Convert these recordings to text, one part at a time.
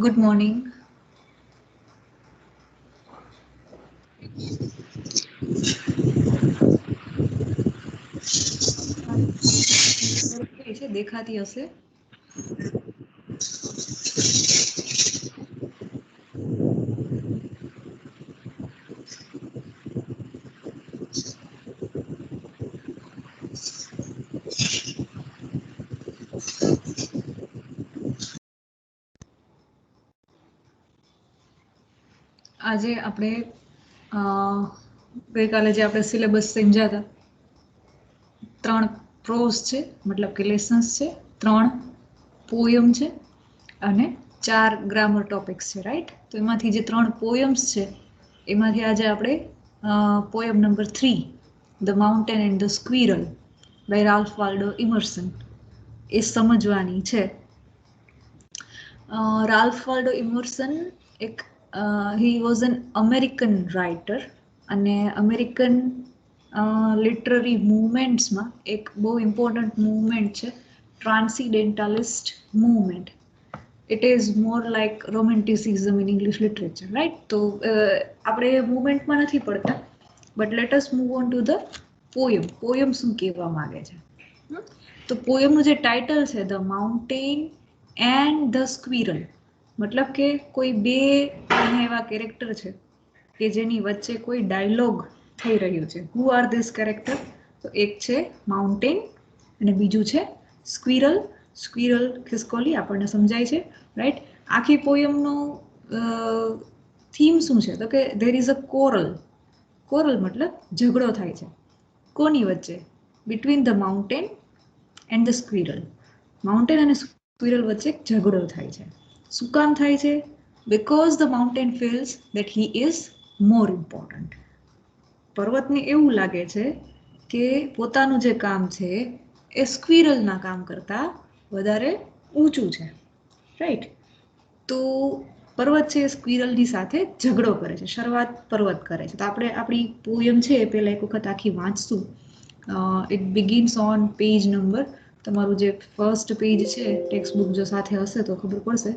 Good morning. દેખાતી હશે. આજે આપણે ગઈકાલે જે આપણે સિલેબસ સમજ્યા હતા 3 પ્રોઝ છે, મતલબ કે લેસન્સ છે, 3 પોયમ છે અને 4 ગ્રામર ટોપિક્સ છે, રાઈટ? તો એમાંથી જે 3 પોયમ્સ છે એમાંથી આજે આપણે poem number 3 the mountain and the squirrel by Ralph Waldo Emerson એ સમજવાની છે. રાલ્ફ વાલ્ડો ઇમર્સન એક he was an American writer અને અમેરિકન લિટરરી મૂવમેન્ટ્સમાં એક બહુ ઇમ્પોર્ટન્ટ મૂવમેન્ટ છે transcendentalist movement. It is more like romanticism in English literature, right? તો આપણે મૂવમેન્ટમાં નથી પડતા, but let us move on to the poem. Poem શું કહેવા માંગે છે? તો પોયમનું જે ટાઇટલ છે the mountain and the squirrel, મતલબ કે કોઈ બે અહીંયા એવા કેરેક્ટર છે કે જેની વચ્ચે કોઈ ડાયલોગ થઈ રહ્યું છે. Who are this character? તો એક છે માઉન્ટેન અને બીજું છે સ્ક્વીરલ. સ્ક્વીરલ ખિસકોલી આપણને સમજાય છે, રાઈટ? આખી પોયમનો થીમ શું છે? તો કે there is a quarrel. Quarrel મતલબ ઝઘડો થાય છે. કોની વચ્ચે? Between the mountain and the squirrel. Mountain અને સ્ક્વીરલ વચ્ચે ઝઘડો થાય છે. શું કામ થાય છે? Because the mountain feels that he is more important. પર્વતને એવું લાગે છે કે પોતાનું જે કામ છે એ સ્ક્વીરલના કામ કરતા વધારે ઊંચું છે, રાઈટ? તો પર્વત છે એ સ્ક્વીરલની સાથે ઝઘડો કરે છે. શરૂઆત પર્વત કરે છે. તો આપણે આપણી પોયમ છે એ પહેલા એક વખત આખી વાંચશું. It begins on page number, તમારું જે ફર્સ્ટ પેજ છે ટેક્સ્ટ બુક જો સાથે હશે તો ખબર પડશે,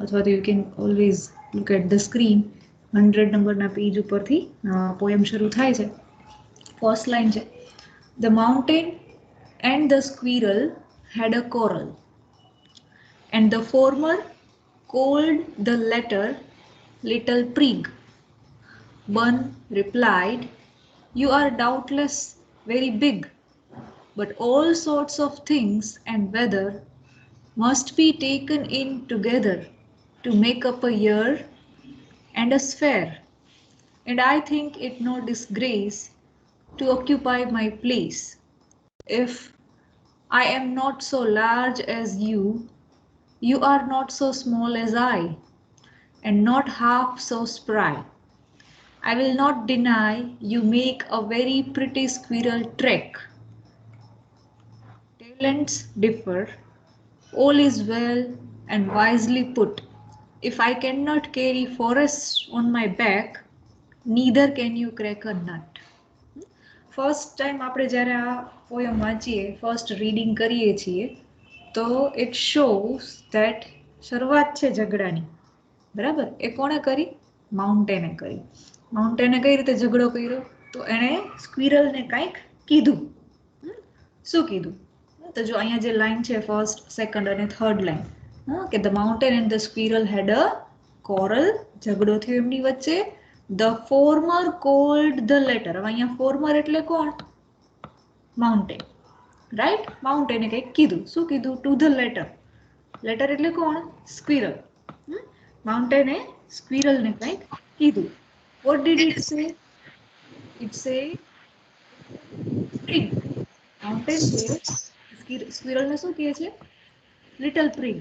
અથવા તો you can always look at the screen. 100 નંબરના પેજ ઉપરથી પોયમ શરૂ થાય છે. ફર્સ્ટ લાઈન છે, the mountain and the squirrel had a quarrel, and the former called the latter little prig. One replied, "You are doubtless very big, but all sorts of things and weather must be taken in together to make up a year and a sphere, and I think it no disgrace to occupy my place. If I am not so large as you, you are not so small as I, and not half so spry. I will not deny you make a very pretty squirrel trek. Talents differ, all is well and wisely put. If I cannot carry forests on my back, neither can you crack a nut." First time આપણે જ્યારે આ poem વાંચીએ, first reading કરીએ છીએ, તો it shows that શરૂઆત છે ઝઘડાની, બરાબર? એ કોણે કરી? માઉન્ટેને કરી. માઉન્ટેને કઈ રીતે ઝઘડો કર્યો? તો એણે સ્ક્વીરલને કંઈક કીધું. શું કીધું? તો જો અહીંયા જે લાઈન છે ફર્સ્ટ, સેકન્ડ અને થર્ડ લાઈન, કે the mountain and the squirrel had a quarrel, ઝઘડો થયો એમની વચ્ચે. The former called the latter. હવે અહીંયા ફોર્મર એટલે કોણ? Mountain, right? માઉન્ટેને કંઈક કીધું. શું કીધું? To the letter. લેટર એટલે કોણ? સ્ક્વીરલ. માઉન્ટેને સ્ક્વીરલને કંઈક કીધું. વોટ ડીડ ઇટ સે? ઇટ સે પ્રિગ. માઉન્ટેન છે સ્ક્વીરલને શું કહે છે? લિટલ પ્રિગ.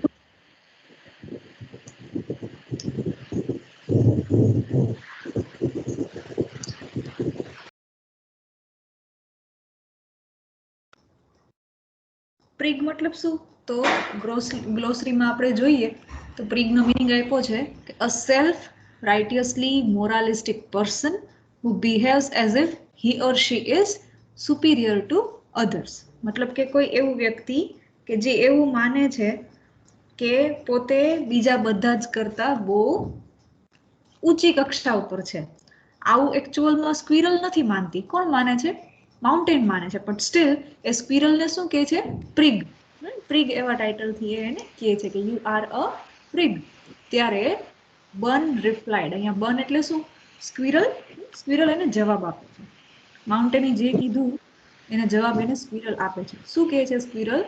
પ્રિગ મતલબ શું? તો ગ્લોસરીમાં આપણે જોઈએ તો પ્રિગનો મીનિંગ આપ્યો છે કે a self righteously moralistic person who behaves as if he or she is superior to others. મતલબ કે કોઈ એવું વ્યક્તિ કે જે એવું માને છે કે પોતે બીજા બધા જ કરતા બહુ ઊંચી કક્ષા ઉપર છે. આવું એકચ્યુઅલમાં સ્ક્વિરલ નથી માનતી. કોણ માને છે? માઉન્ટેન માને છે. પણ સ્ટીલ એ સ્ક્વિરલને શું કહે છે? પ્રિગ. પ્રિગ એવા ટાઇટલથી એને કહે છે કે યુ આર અ પ્રિગ. ત્યારે બન રિપ્લાઇડ. અહીંયા બન એટલે શું? સ્ક્વિરલ. સ્ક્વિરલ એને જવાબ આપે છે. માઉન્ટેને જે કીધું એને જવાબ એને સ્ક્વિરલ આપે છે. શું કહે છે squirrel?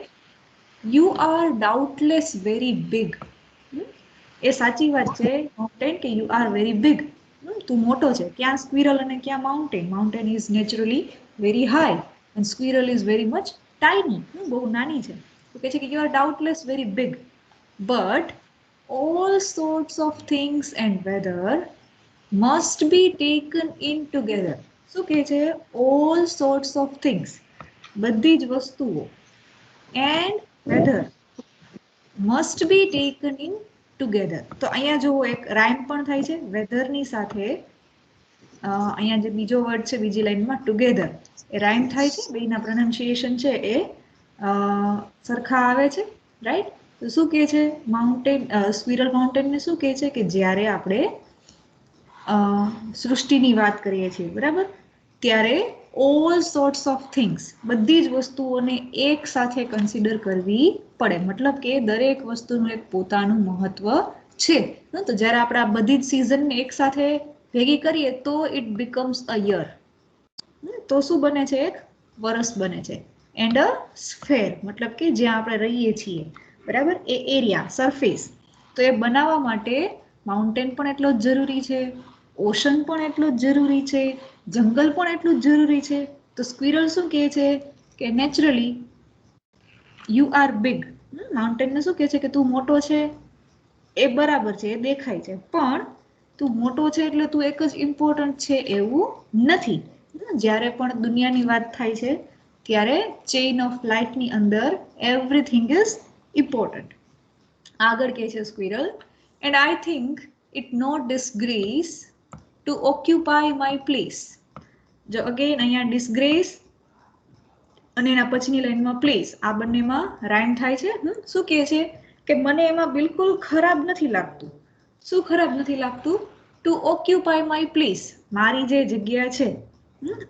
You are doubtless very big. એ સાચી વાત છે માઉન્ટેન કે યુ આર વેરી બિગ. તું મોટો છે. ક્યાં સ્ક્વિરલ અને ક્યાં mountain? Mountain is naturally very high and squirrel is very much tiny. બહુ નાની છે. તો કહે છે કે you are doubtless very big, but all sorts of things and weather must be taken in together. શું કહે છે? all sorts of things, બધી જ વસ્તુઓ, and weather must be taken in together. તો અહીંયા જો એક રાઇમ પણ થાય છે વેધરની સાથે. અહીંયા જે બીજો વર્ડ છે બીજી લાઈનમાં ટુગેધર, એ રાઇમ થાય છે. બેના પ્રોનાઉન્સિએશન છે એ સરખા આવે છે. રાઈટ? તો શું કહે છે માઉન્ટેન? સ્ક્વિરલ માઉન્ટેનને શું કહે છે કે જ્યારે આપણે સૃષ્ટિની વાત કરીએ છીએ, બરાબર, ત્યારે ઓલ સોર્ટ્સ ઓફ થિંગ્સ, બધી જ વસ્તુઓને એક સાથે કન્સિડર કરવી પડે. મતલબ કે દરેક વસ્તુનું એક પોતાનું મહત્વ છે. તો જ્યારે આપણે આ બધી જ સિઝનને એક સાથે ભેગી કરીએ તો ઇટ બીકમ્સ અ યર. તો શું બને છે? એક વર્ષ બને છે. એન્ડ અ સ્ફેર, મતલબ કે જ્યાં આપણે રહીએ છીએ, બરાબર, એ એરિયા, સરફેસ. તો એ બનાવવા માટે માઉન્ટેન પણ એટલો જ જરૂરી છે, ઓશન પણ એટલું જ જરૂરી છે, જંગલ પણ એટલું જ જરૂરી છે. તો સ્ક્વિરલ શું કહે છે કે નેચરલી યુ આર બિગ. માઉન્ટેનને શું કહે છે કે તું મોટો છે, એ બરાબર છે, એ દેખાય છે, પણ તું મોટો છે એટલે તું એક જ ઇમ્પોર્ટન્ટ છે એવું નથી. જ્યારે પણ દુનિયાની વાત થાય છે ત્યારે ચેઇન ઓફ લાઈફની અંદર એવરીથિંગ ઇઝ ઇમ્પોર્ટન્ટ. આગળ કહે છે squirrel, and I think it not disgrace to occupy my place. જો અગેન અહીંયા ડિસગ્રેસ અને એના પછીની લાઈનમાં પ્લેસ, આ બંનેમાં રાઇમ થાય છે. શું કહે છે કે મને એમાં બિલકુલ ખરાબ નથી લાગતું. શું ખરાબ નથી લાગતું? ટુ ઓક્યુપાય માય પ્લેસ, મારી જે જગ્યા છે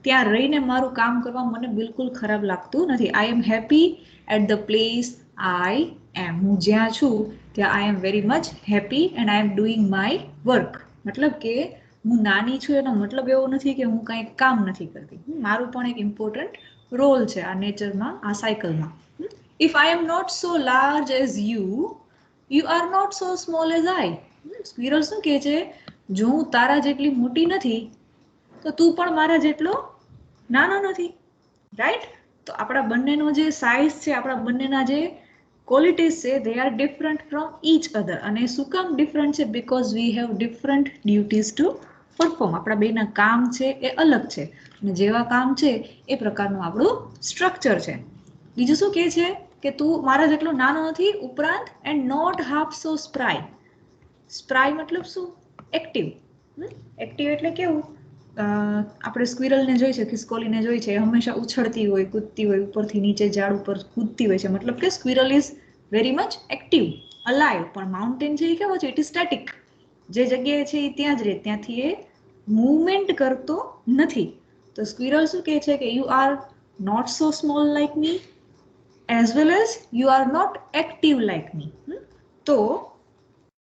ત્યાં રહીને મારું કામ કરવા મને બિલકુલ ખરાબ લાગતું નથી. I am happy at the place I am. હું જ્યાં છું ત્યાં I am very much happy and I am doing my work. મતલબ કે હું નાની છું એનો મતલબ એવો નથી કે હું કાંઈ કામ નથી કરતી. મારું પણ એક ઇમ્પોર્ટન્ટ રોલ છે આ નેચરમાં, આ સાયકલમાં. If I am not so large as you are not so small as I. Squirrel શું કહે છે? જો હું તારા જેટલી મોટી નથી તો તું પણ મારા જેટલો નાનો નથી. રાઈટ? તો આપણા બંનેનો જે સાઇઝ છે, આપણા બંનેના જે ક્વોલિટીઝ છે, they are different from each other. અને શું કામ ડિફરન્ટ છે? Because we have different duties two perform. આપણા બેના કામ છે એ અલગ છે, અને જેવા કામ છે એ પ્રકારનું આપણું સ્ટ્રક્ચર છે. બીજું શું કહે છે કે તું મારા જેટલો નાનો નથી, ઉપરાંત એન્ડ નોટ હાફ સો સ્પ્રાય. સ્પ્રાય મતલબ શું? એક્ટિવ. એક્ટિવ એટલે કેવું? આપણે સ્ક્વિરલને જોઈ છે, ખિસકોલીને જોઈ છે, હંમેશા ઉછળતી હોય, કૂદતી હોય, ઉપરથી નીચે ઝાડ ઉપર કૂદતી હોય છે. મતલબ કે squirrel is very much active, alive. પણ માઉન્ટેન છે એ કેવો છે? It is static. જે જગ્યાએ છે એ ત્યાં જ રહે, ત્યાંથી એ મૂવમેન્ટ કરતો નથી. તો સ્ક્વિરલ શું કહે છે કે you are not so small like me as well as you are not active like me. તો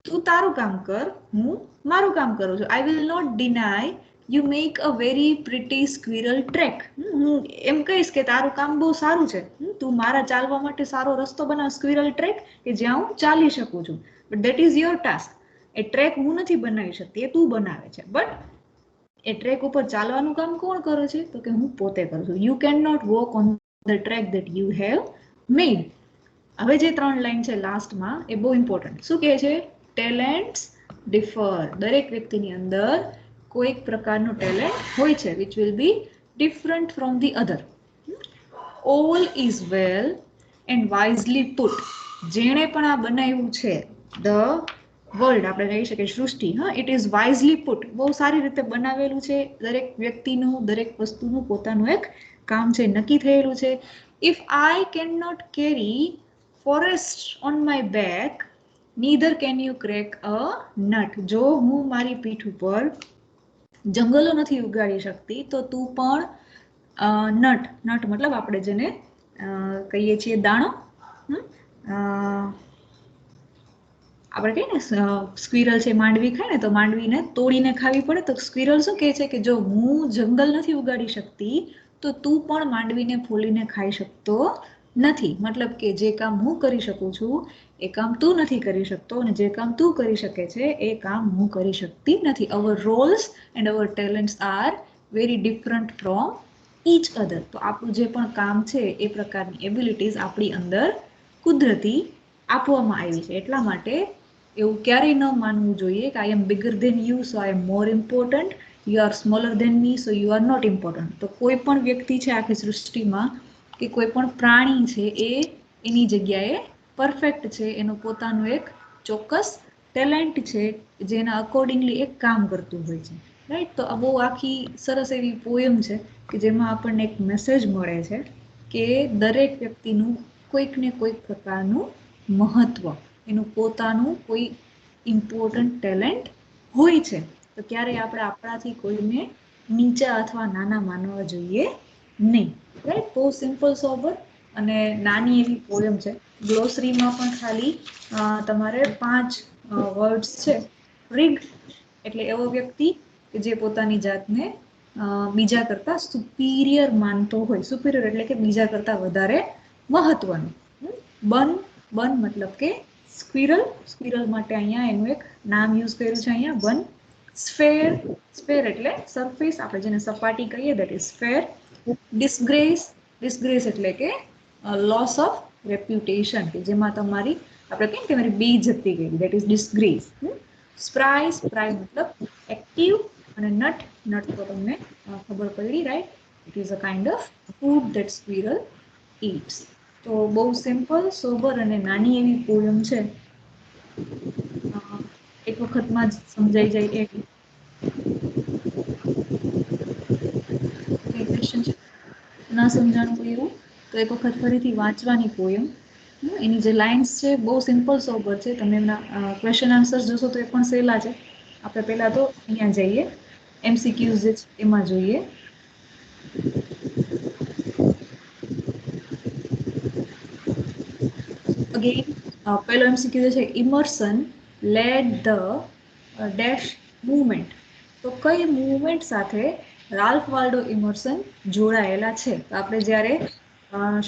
તું તારું કામ કર, હું મારું કામ કરું છું. I will not deny you make a very pretty squirrel track. હું એમ કહીશ કે તારું કામ બહુ સારું છે, તું મારા ચાલવા માટે સારો રસ્તો બનાવ, સ્ક્વિરલ ટ્રેક, કે જ્યાં હું ચાલી શકું છું. But that is your task. A track હું નથી બનાવી શકતી, એ તું બનાવે છે. બટ એ ટ્રેક ઉપર ચાલવાનું કામ કોણ કરે છે? તો કે હું પોતે કરું છું. You can not walk on the track that you have made. હવે જે 3 લાઈન છે લાસ્ટમાં એ બહુ ઇમ્પોર્ટન્ટ. શું કહે છે? ટેલેન્ટ્સ ડિફર. દરેક વ્યક્તિની અંદર કોઈક પ્રકારનું ટેલેન્ટ હોય છે which will be different from the other. all is well and wisely put. જેણે પણ આ બનાવ્યું છે ધ વર્લ્ડ, આપણે કહી શકીએ સૃષ્ટિ, ઇટ ઇઝ વાઇઝલી પુટ. બહુ સારી રીતે બનાવેલું છે. દરેક વ્યક્તિનું, દરેક વસ્તુનું પોતાનું એક કામ છે, નક્કી થયેલું છે. If I can not carry forest on my back neither can you crack a nut. જો હું મારી પીઠ ઉપર જંગલો નથી ઉગાડી શકતી તો તું પણ નટ, નટ મતલબ આપણે જેને કહીએ છીએ દાણો, આપણે કહીએ ને સ્ક્વિરલ છે માંડવી ખાય ને તો માંડવીને તોડીને ખાવી પડે, તો સ્ક્વિરલ શું કહે છે કે જો હું જંગલ નથી ઉગાડી શકતી તો તું પણ માંડવીને ફોલીને ખાઈ શકતો નથી. મતલબ કે જે કામ હું કરી શકું છું એ કામ તું નથી કરી શકતો, અને જે કામ તું કરી શકે છે એ કામ હું કરી શકતી નથી. Our roles and our talents are very different from each other. તો આપણું જે પણ કામ છે એ પ્રકારની એબિલિટીઝ આપણી અંદર કુદરતી આપવામાં આવી છે. એટલા માટે એવું ક્યારેય ન માનવું જોઈએ કે I am bigger than you so I am more important, you are smaller than me so you are not important. તો કોઈ પણ વ્યક્તિ છે આખી સૃષ્ટિમાં કે કોઈ પણ પ્રાણી છે એ એની જગ્યાએ પરફેક્ટ છે, એનું પોતાનું એક ચોક્કસ ટેલેન્ટ છે જેના અકોર્ડિંગલી એક કામ કરતું હોય છે. રાઈટ. તો આ બહુ આખી સરસ એવી પોયમ છે કે જેમાં આપણને એક મેસેજ મળે છે કે દરેક વ્યક્તિનું કોઈક ને કોઈક પ્રકારનું મહત્વ, એનું પોતાનું કોઈ ઇમ્પોર્ટન્ટ ટેલેન્ટ હોય છે. તો ક્યારેય આપણે આપણાથી કોઈને નીચા અથવા નાના માનવા જોઈએ નહીં. રાઈટ. બહુ સિમ્પલ સોબર અને નાની એવી પોયમ છે. ગ્લોસરીમાં પણ ખાલી તમારે 5 વર્ડ્સ છે. પ્રિગ એટલે એવો વ્યક્તિ કે જે પોતાની જાતને બીજા કરતા સુપીરિયર માનતો હોય. સુપીરિયર એટલે કે બીજા કરતા વધારે મહત્વનું. બન, બન મતલબ કે સ્ક્વિરલ, સ્ક્વિરલ માટે અહીંયા એનું એક નામ યુઝ કર્યું છે અહીંયા બન. સ્ફેર, સ્ફેર એટલે સરફેસ, આપણે જેને સપાટી કહીએ દેટ ઇઝ સ્ફેર. ડિસ્ગ્રેસ, ડિસ્ગ્રેસ એટલે કે લોસ ઓફ રેપ્યુટેશન, કે જેમાં તમારી આપણે કહીએ કે મારી બે જતી ગઈ, દેટ ઇઝ ડિસ્ગ્રેસ. સ્પ્રાય, સ્પ્રાય મતલબ એક્ટિવ. અને નટ, નટ તો તમને ખબર પડી, right. It is a kind of food that squirrel eats. તો બહુ સિમ્પલ, સોબર અને નાની એવી પોયમ છે. એક વખતમાં જ સમજાઈ જાય એવી. ક્વેશ્ચન છે ના સમજાણું કોઈ એવું તો એક વખત ફરીથી વાંચવાની પોયમ. એની જે લાઇન્સ છે બહુ સિમ્પલ સોબર છે. તમે એમના ક્વેશ્ચન આન્સર જોશો તો એ પણ સહેલા છે. આપણે પહેલા તો અહીંયા જઈએ એમસીક્યુઝ જે છે એમાં જોઈએ. અગેન પહેલો એમસીક્યુ છે ઇમર્સન લેડ ધ ડેશ મૂવમેન્ટ. તો કઈ મૂવમેન્ટ સાથે રાલ્ફ વાલ્ડો ઇમર્સન જોડાયેલા છે? તો આપણે જ્યારે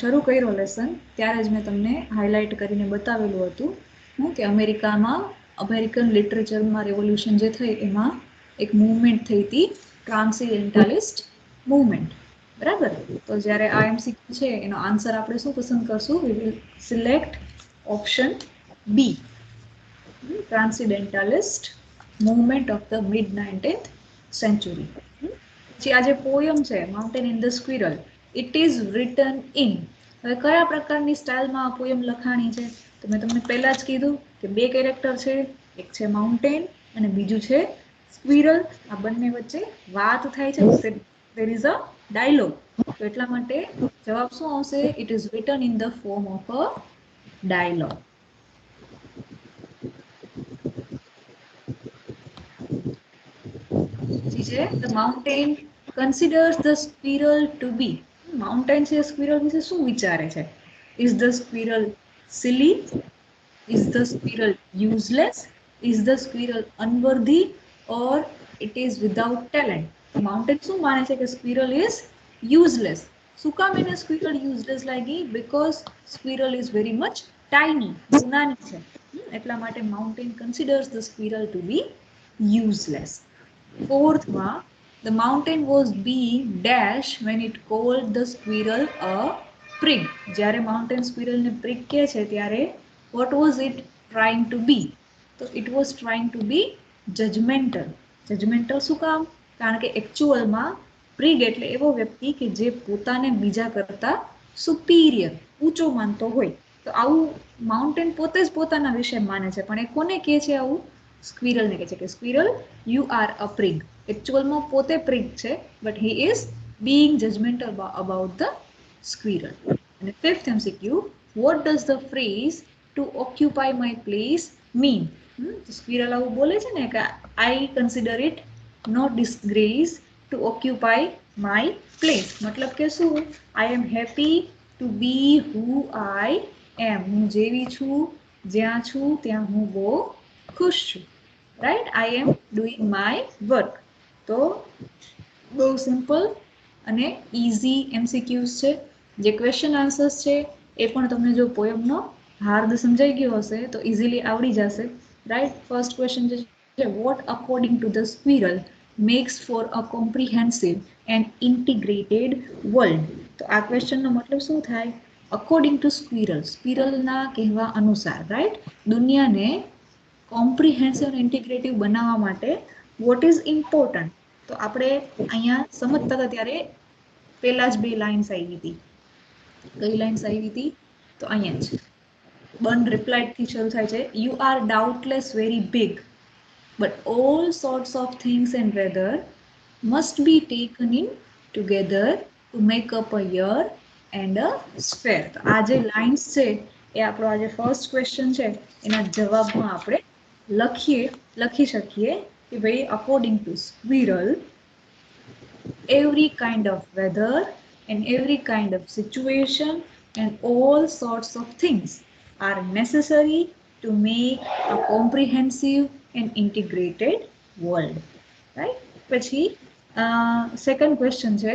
શરૂ કર્યો લેસન ત્યારે જ મેં તમને હાઇલાઇટ કરીને બતાવેલું હતું કે અમેરિકામાં અમેરિકન લિટરેચરમાં રેવોલ્યુશન જે થઈ એમાં એક મૂવમેન્ટ થઈ હતી ટ્રાન્સેન્ડેન્ટાલિસ્ટ મૂવમેન્ટ. બરાબર. તો જ્યારે આ એમસીક્યુ છે એનો આન્સર આપણે શું પસંદ કરશું? We will select option B, transcendentalist movement of the mid 19th century. પછી આ જે પોયમ છે mountain in the squirrel, it is written in. હવે કયા પ્રકારની સ્ટાઇલમાં આ પોયમ લખાણી છે? તો મેં તમને પહેલા જ કીધું કે બે કેરેક્ટર છે, એક છે માઉન્ટેન અને બીજું છે સ્ક્વિરલ. આ બંને વચ્ચે વાત થાય છે, there is a dialogue. તો એટલા માટે જવાબ શું આવશે? It is written in the form of a dialogue. The mountain considers the squirrel to be. Mountain છે squirrel વિશે શું વિચારે છે? Is the squirrel silly? Is the squirrel useless? Is the squirrel unworthy? Or it is without talent? Mountain શું માને છે કે squirrel is useless. શું કામ એને squirrel useless લાગી? Because squirrel is very much tiny. બહુ નાની છે. એટલા માટે mountain considers the squirrel to be useless. Fourth માં, the mountain was being dash when it called the squirrel a prig. જ્યારે mountain squirrel ને prig કહે છે ત્યારે what was it trying to be? તો it was trying to be judgmental. Judgmental શું કામ? કારણ કે એકચ્યુઅલમાં પ્રિગ એટલે એવો વ્યક્તિ કે જે પોતાને બીજા કરતા સુપીરિયર, ઊંચો માનતો હોય. તો આવું માઉન્ટેન પોતે જ પોતાના વિશે માને છે, પણ એ કોને કહે છે આવું? સ્ક્વિરલ ને કહે છે કે સ્ક્વિરલ યુ આર અ પ્રિગ. એકચ્યુઅલમાં પોતે પ્રિગ છે, but he is being judgemental about the squirrel. And the fifth MCQ, what does the phrase to occupy my place mean? Squirrel આવું બોલે છે ને કે I consider it no disgrace to occupy my place. મતલબ કે શું? I am happy to be who I am. હું જેવી છું, જ્યાં છું ત્યાં હું બહુ ખુશ છું. Right? I am doing my work. તો બહુ સિમ્પલ અને ઇઝી એમસીક્યુઝ છે. જે ક્વેશ્ચન આન્સર્સ છે એ પણ તમને જો પોયમનો હાર્દ સમજાઈ ગયો હશે તો ઇઝીલી આવડી જશે. રાઈટ? ફર્સ્ટ ક્વેશ્ચન જે છે, what according to the squirrel makes for a comprehensive and integrated world? તો આ ક્વેશ્ચનનો મતલબ શું થાય? અકોર્ડિંગ ટુ સ્ક્વિરલ, સ્ક્વિરલના કહેવા અનુસાર, રાઈટ, દુનિયાને કોમ્પ્રિહેન્સિવ અને ઇન્ટિગ્રેટિવ બનાવવા માટે વોટ ઇઝ ઇમ્પોર્ટન્ટ? તો આપણે અહીંયા સમજતા હતા ત્યારે પહેલા જ બે લાઇન્સ આવી હતી. કઈ લાઇન્સ આવી હતી? તો અહીંયા જ બન રિપ્લાઇડ થી શરૂ થાય છે. You are doubtless very big, but all sorts of things and weather must be taken in together to make up a year and a sphere. તો આ જે લાઇન્સ છે એ આપણો આ જે ફર્સ્ટ ક્વેશ્ચન છે એના જવાબમાં આપણે લખી શકીએ કે ભાઈ according to squirrel every kind of weather and every kind of situation and all sorts of things are necessary to make a comprehensive and integrated world. Right? પછી second question છે,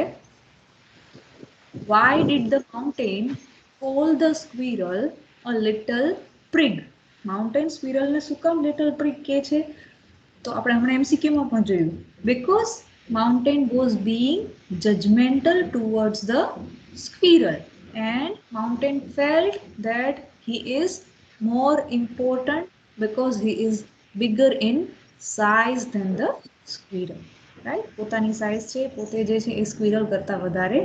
why did the mountain call the squirrel a little prig? Mountain squirrel ને શું કામ little prig કહે છે? તો આપણે હમણાં MCQ માં પણ જોયું. Because mountain was being judgmental towards the squirrel and mountain felt that he is more important because he is bigger in size than the squirrel. Right? પોતાની સાઇઝ છે પોતે જે છે એ સ્ક્વિરલ કરતા વધારે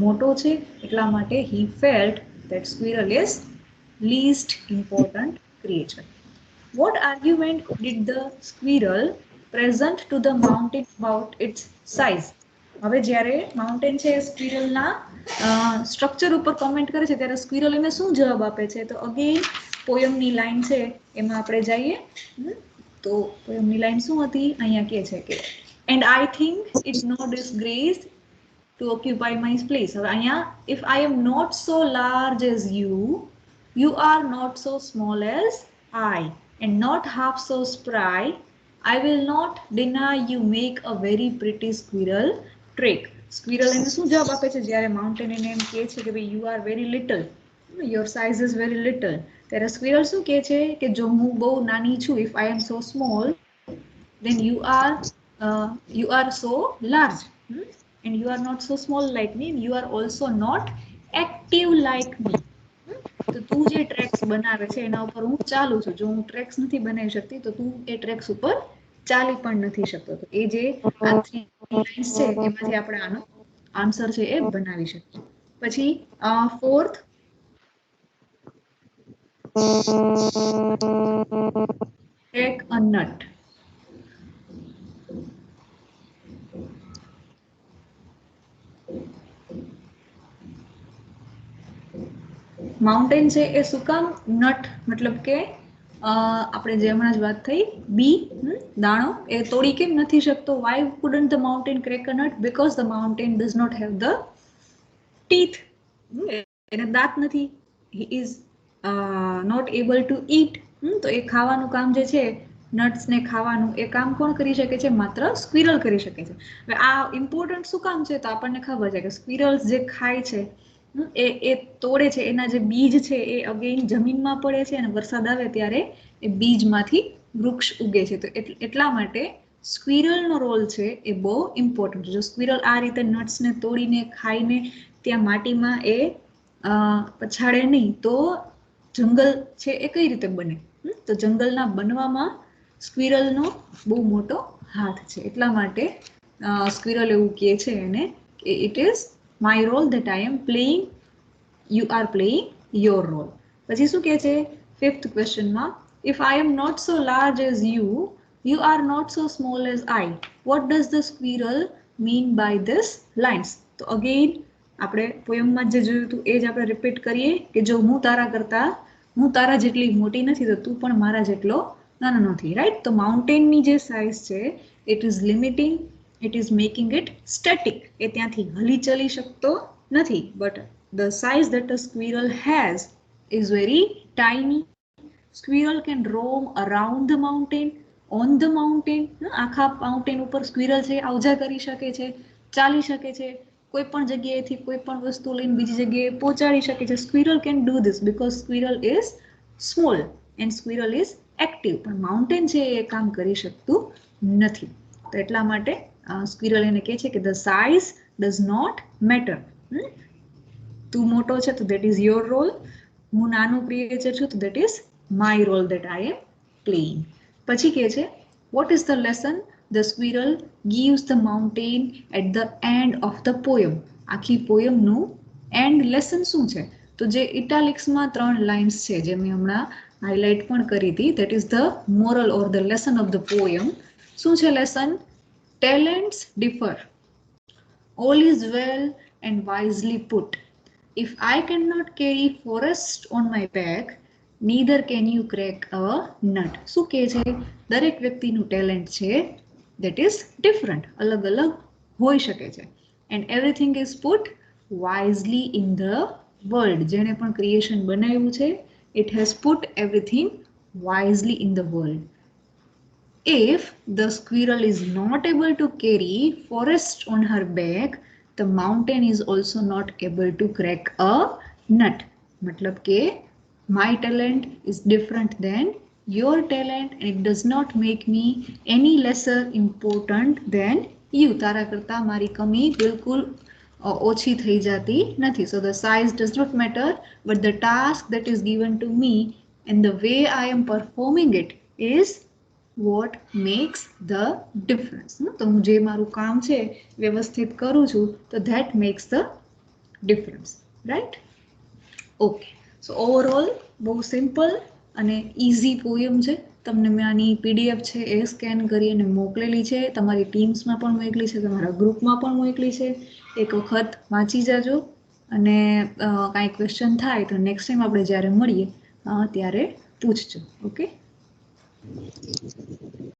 મોટો છે એટલા માટે he felt that squirrel is least important creature. What argument did the squirrel present to the mountain about its size? હવે જ્યારે માઉન્ટેન છે સ્ક્વિરલના સ્ટ્રક્ચર ઉપર કમેન્ટ કરે છે ત્યારે સ્ક્વિરલ એને શું જવાબ આપે છે? તો અગેન પોયમની લાઈન છે એમાં આપણે જઈએ. તો પોયમની લાઈન શું હતી? અહીંયા કહે છે કે and I think it's no disgrace to occupy my place. હવે અહીંયા if I am not so large as you, you are not so small as I, and not half so spry, I will not deny you make a very pretty squirrel trick. Squirrel એને શું જવાબ આપે છે જ્યારે mountain એને એમ કહે છે કે ભાઈ you are very little, your size is very little, ત્યારે સ્ક્વિરલ શું કહે છે કે જો હું બહુ નાની છું, if I am so small, then you are so large, and you are not so small like me, and you are also not active like me. તો તું જે ટ્રેક્સ બનાવે છે એના ઉપર હું ચાલું છું, જો હું ટ્રેક્સ નથી બનાવી શકતી તો તું એ ટ્રેક્સ ઉપર ચાલી પણ નથી શકતો. તો એ જે આ 3 લાઇન્સ છે એમાંથી આપણે આનો આન્સર છે એ બનાવી શકીએ. પછી fourth, take a nut. Mountain છે એ શું કામ નટ મતલબ કે આપણે જે હમણાં જ વાત થઈ બી દાણો એ તોડી કેમ નથી શકતો? why couldn't the mountain crack a nut? because the mountain does not have the teeth. એને દાંત નથી. he is not able to eat. તો એ ખાવાનું કામ જે છે નટ્સ ને ખાવાનું એ કામ કોણ કરી શકે છે? માત્ર સ્ક્વિરલ કરી શકે છે. હવે આ ઇમ્પોર્ટન્ટ શું કામ છે? તો આપણને ખબર છે કે સ્ક્વિરલ્સ જે ખાય છે એ તોડે છે, એના જે બીજ છે એ અગેન જમીનમાં પડે છે અને વરસાદ આવે ત્યારે એ બીજમાંથી વૃક્ષ ઉગે છે. તો એટલા માટે સ્ક્વિરલનો રોલ છે એ બહુ ઇમ્પોર્ટન્ટ છે. જો સ્ક્વિરલ આ રીતે નટ્સને તોડીને ખાઈને ત્યાં માટીમાં એ પછાડે નહીં તો જંગલ છે એ કઈ રીતે બને? તો જંગલના બનવામાં સ્ક્વિરલનો બહુ મોટો હાથ છે. એટલા માટે સ્ક્વિરલ એવું કહે છે એને કે it is my role that I am playing, you are playing your role. પછી શું કહે છે fifth ક્વેશ્ચનમાં, if I am not so large as you, you are not so small as I, what does the squirrel mean by this lines? તો again આપણે પોયમમાં જે જોયું હતું એ જ આપણે રિપીટ કરીએ કે જો હું તારા કરતા હું તારા જેટલી મોટી નથી તો તું પણ મારા જેટલો નાનો નથી, રાઈટ? તો માઉન્ટેનની જે સાઇઝ છે it is limiting, it is making it static, એ ત્યાંથી હલી ચલી શકતો નથી. But the size that a squirrel has is very tiny. Squirrel can roam around the mountain, on the mountain. આખા માઉન્ટેન ઉપર સ્ક્વિરલ છે આવજા કરી શકે છે, ચાલી શકે છે, કોઈ પણ જગ્યાએથી કોઈ પણ વસ્તુ લઈને બીજી જગ્યાએ પહોંચાડી શકે છે. Squirrel can do this because squirrel is small and squirrel is active. પણ માઉન્ટેન છે એ કામ કરી શકતું નથી. તો એટલા માટે સ્ક્વિરલ એને કહે છે કે the size does not matter. તું મોટો છે તો દેટ ઇઝ યોર રોલ, હું નાનું ક્રિએચર છું તો that is my role that I am playing. પછી કહે છે what is the lesson the squirrel gives the mountain at the end of the poem. આખી પોયમનું એન્ડ લેસન શું છે? તો જે ઇટાલિક્સમાં 3 લાઇન્સ છે જે મેં હમણાં હાઇલાઇટ પણ કરી હતી, that is the moral or the lesson of the poem. શું છે lesson? Talents differ, all is well and wisely put. If I cannot carry forest on my back, neither can you crack a nut. શું કહે છે? દરેક વ્યક્તિનું talent છે that is different, અલગ અલગ હોઈ શકે છે. and everything is put wisely in the world. જેણે પણ ક્રિએશન બનાવ્યું છે it has put everything wisely in the world. If the squirrel is not able to carry forest on her back, the mountain is also not able to crack a nut. मतलब के my talent is different than your talent and it does not make me any lesser important than you. તારા કરતા મારી કમી બિલકુલ ઓછી થઈ જાતી નથી. So the size does not matter, but the task that is given to me and the way I am performing it is what makes the difference. તો હું જે મારું કામ છે વ્યવસ્થિત કરું છું તો that makes the difference, right? Okay, so overall બહુ સિમ્પલ અને ઇઝી પોયમ છે. તમને મેં આની પીડીએફ છે એ સ્કેન કરી અને મોકલેલી છે, તમારી ટીમ્સમાં પણ મોકલી છે, તમારા ગ્રુપમાં પણ મોકલી છે. એક વખત વાંચી જાજો અને કાંઈ ક્વેશ્ચન થાય તો નેક્સ્ટ ટાઈમ આપણે જ્યારે મળીએ ત્યારે પૂછજો. ઓકે.